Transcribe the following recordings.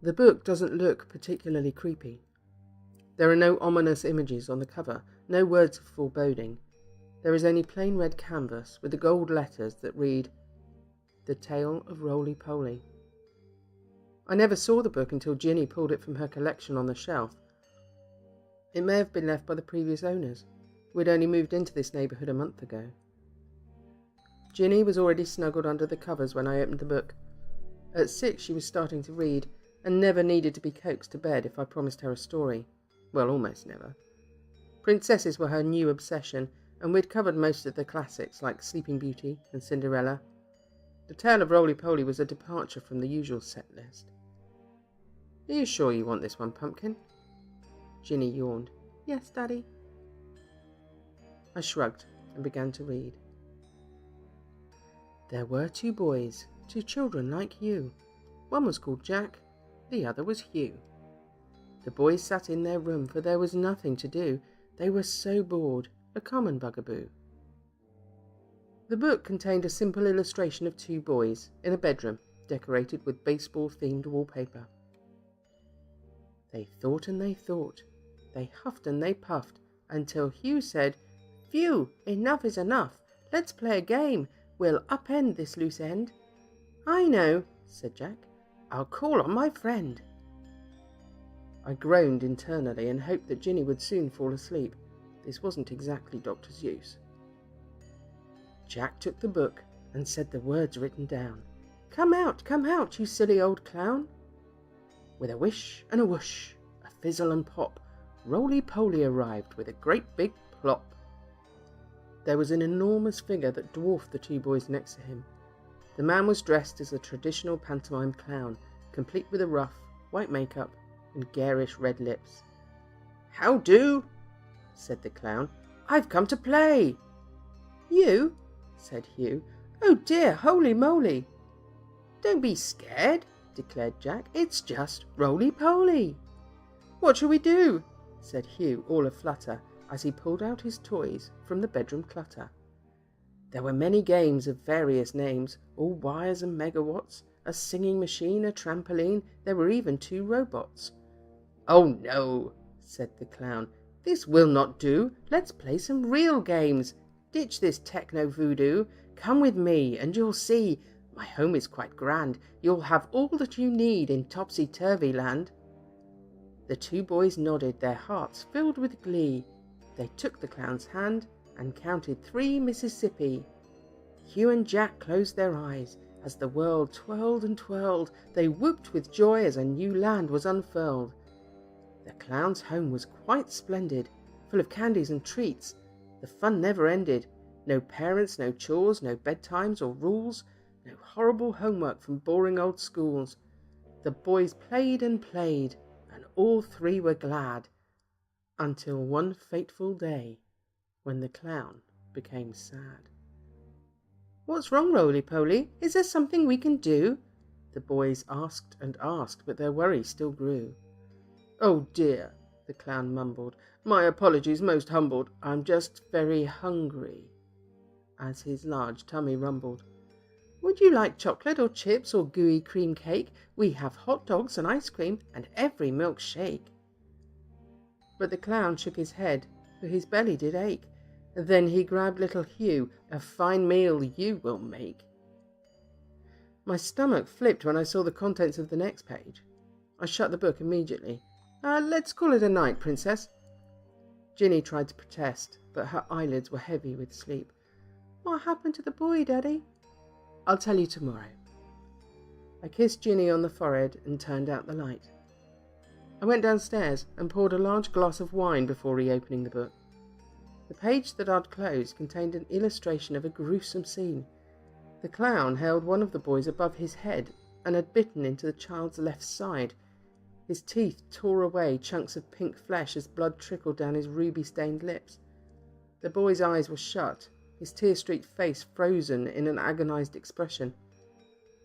The book doesn't look particularly creepy. There are no ominous images on the cover, no words of foreboding. There is only plain red canvas with the gold letters that read, The Tale of Roly-Poly. I never saw the book until Ginny pulled it from her collection on the shelf. It may have been left by the previous owners. We'd only moved into this neighbourhood a month ago. Ginny was already snuggled under the covers when I opened the book. At 6 she was starting to read, and never needed to be coaxed to bed if I promised her a story. Well, almost never. Princesses were her new obsession, and we'd covered most of the classics like Sleeping Beauty and Cinderella. The Tale of Roly-Poly was a departure from the usual set list. Are you sure you want this one, Pumpkin? Ginny yawned. Yes, Daddy. I shrugged and began to read. There were 2 boys, 2 children like you. One was called Jack, the other was Hugh. The boys sat in their room, for there was nothing to do. They were so bored, a common bugaboo. The book contained a simple illustration of 2 boys in a bedroom decorated with baseball-themed wallpaper. They thought and they thought. They huffed and they puffed, until Hugh said, Phew, enough is enough. Let's play a game. We'll upend this loose end. I know, said Jack. I'll call on my friend. I groaned internally and hoped that Ginny would soon fall asleep. This wasn't exactly Dr. Seuss. Jack took the book and said the words written down. Come out, you silly old clown. With a wish and a whoosh, a fizzle and pop, Roly-Poly arrived with a great big plop. There was an enormous figure that dwarfed the 2 boys next to him. The man was dressed as a traditional pantomime clown, complete with a ruff, white makeup, and garish red lips. How do? Said the clown. I've come to play. You? Said Hugh. Oh dear, holy moly. Don't be scared, declared Jack. It's just Roly-Poly. What shall we do? Said Hugh, all aflutter, as he pulled out his toys from the bedroom clutter. There were many games of various names, all wires and megawatts, a singing machine, a trampoline, there were even 2 robots. Oh no, said the clown, this will not do. Let's play some real games. Ditch this techno voodoo. Come with me and you'll see. My home is quite grand. You'll have all that you need in topsy-turvy land. The 2 boys nodded, their hearts filled with glee. They took the clown's hand and counted 3 Mississippi. Hugh and Jack closed their eyes. As the world twirled and twirled, they whooped with joy as a new land was unfurled. The clown's home was quite splendid, full of candies and treats. The fun never ended. No parents, no chores, no bedtimes or rules, no horrible homework from boring old schools. The boys played and played, and all 3 were glad, until one fateful day, when the clown became sad. What's wrong, Roly-Poly? Is there something we can do? The boys asked and asked, but their worry still grew. Oh dear, the clown mumbled. My apologies most humbled. I'm just very hungry, as his large tummy rumbled. Would you like chocolate or chips or gooey cream cake? We have hot dogs and ice cream and every milkshake. But the clown shook his head, for his belly did ache. Then he grabbed little Hugh. A fine meal you will make. My stomach flipped when I saw the contents of the next page. I shut the book immediately. Let's call it a night, Princess. Ginny tried to protest, but her eyelids were heavy with sleep. What happened to the boy, Daddy? I'll tell you tomorrow. I kissed Ginny on the forehead and turned out the light. I went downstairs and poured a large glass of wine before reopening the book. The page that I'd closed contained an illustration of a gruesome scene. The clown held one of the boys above his head and had bitten into the child's left side. His teeth tore away chunks of pink flesh as blood trickled down his ruby-stained lips. The boy's eyes were shut, his tear-streaked face frozen in an agonized expression.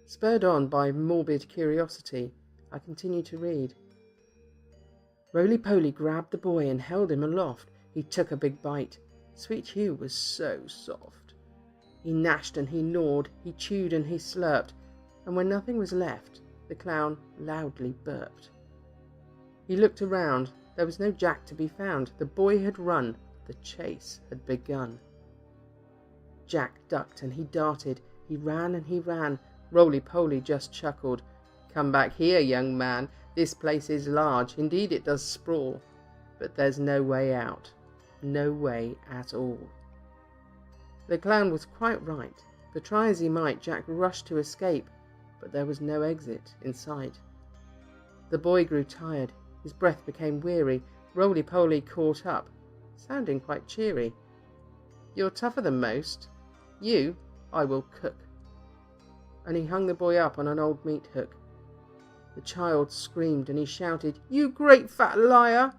Spurred on by morbid curiosity, I continued to read. Roly-Poly grabbed the boy and held him aloft. He took a big bite. Sweet Hugh was so soft. He gnashed and he gnawed, he chewed and he slurped, and when nothing was left, the The clown loudly burped. He looked around. There was no Jack to be found. The boy had run. The chase had begun. Jack ducked and he darted. He ran and he ran. Roly-Poly just chuckled. "Come back here, young man. This place is large. Indeed it does sprawl. But there's no way out. No way at all." The clown was quite right, for try as he might, Jack rushed to escape, but there was no exit in sight. The boy grew tired. His breath became weary. Roly-Poly caught up, sounding quite cheery. "You're tougher than most. You I will cook." And he hung the boy up on an old meat hook. The child screamed and he shouted, "You great fat liar!"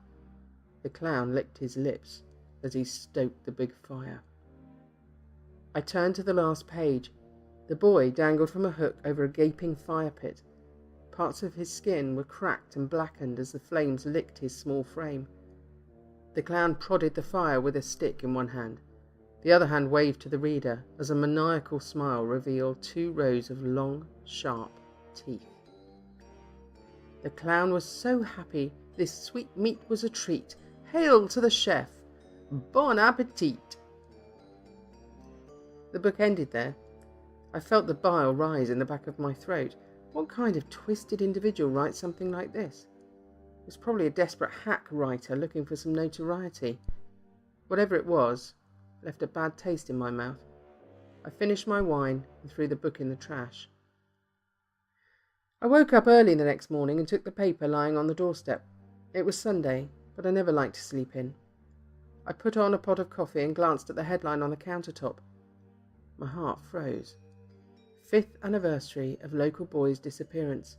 The clown licked his lips as he stoked the big fire. I turned to the last page. The boy dangled from a hook over a gaping fire pit. Parts of his skin were cracked and blackened as the flames licked his small frame. The clown prodded the fire with a stick in one hand. The other hand waved to the reader as a maniacal smile revealed 2 rows of long, sharp teeth. The clown was so happy. This sweet meat was a treat. Hail to the chef! Bon appetit! The book ended there. I felt the bile rise in the back of my throat. What kind of twisted individual writes something like this? It was probably a desperate hack writer looking for some notoriety. Whatever it was, it left a bad taste in my mouth. I finished my wine and threw the book in the trash. I woke up early the next morning and took the paper lying on the doorstep. It was Sunday, but I never liked to sleep in. I put on a pot of coffee and glanced at the headline on the countertop. My heart froze. 5th anniversary of local boy's disappearance.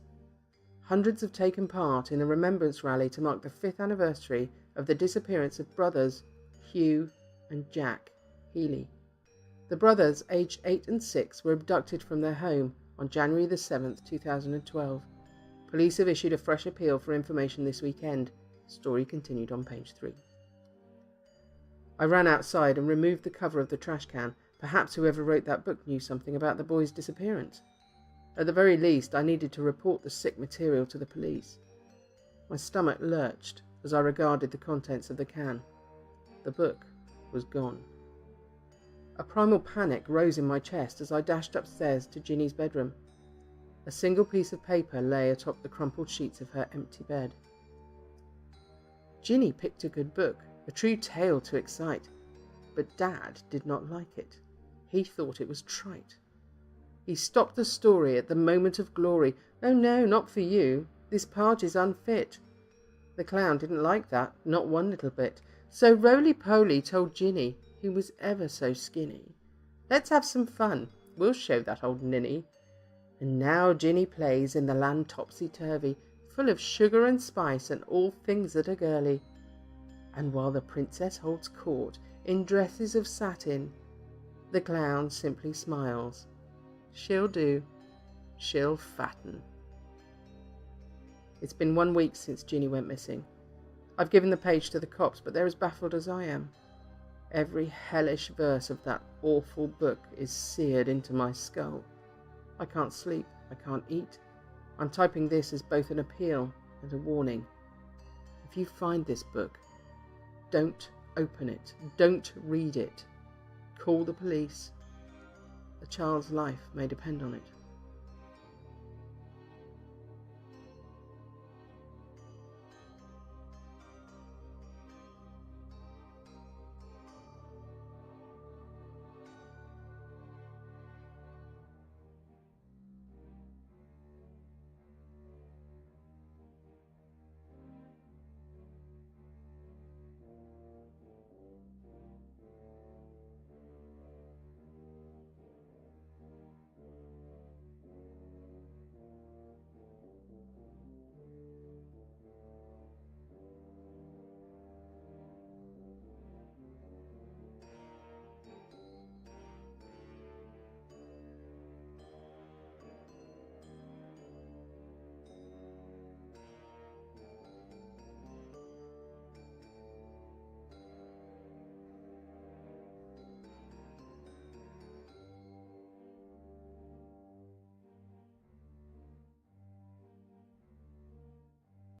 Hundreds have taken part in a remembrance rally to mark the 5th anniversary of the disappearance of brothers Hugh and Jack Healy. The brothers, aged 8 and 6, were abducted from their home on January the 7th, 2012. Police have issued a fresh appeal for information this weekend. Story continued on page 3. I ran outside and removed the cover of the trash can. Perhaps whoever wrote that book knew something about the boy's disappearance. At the very least, I needed to report the sick material to the police. My stomach lurched as I regarded the contents of the can. The book was gone. A primal panic rose in my chest as I dashed upstairs to Ginny's bedroom. A single piece of paper lay atop the crumpled sheets of her empty bed. Ginny picked a good book, a true tale to excite, but Dad did not like it. He thought it was trite. He stopped the story at the moment of glory. "Oh no, not for you. This part is unfit." The clown didn't like that, not one little bit. So Roly-Poly told Ginny, who was ever so skinny, "Let's have some fun. We'll show that old ninny." And now Ginny plays in the land topsy-turvy, full of sugar and spice and all things that are girly. And while the princess holds court in dresses of satin, the clown simply smiles. She'll do. She'll fatten. It's been 1 week since Ginny went missing. I've given the page to the cops, but they're as baffled as I am. Every hellish verse of that awful book is seared into my skull. I can't sleep. I can't eat. I'm typing this as both an appeal and a warning. If you find this book, don't open it. Don't read it. Call the police. A child's life may depend on it.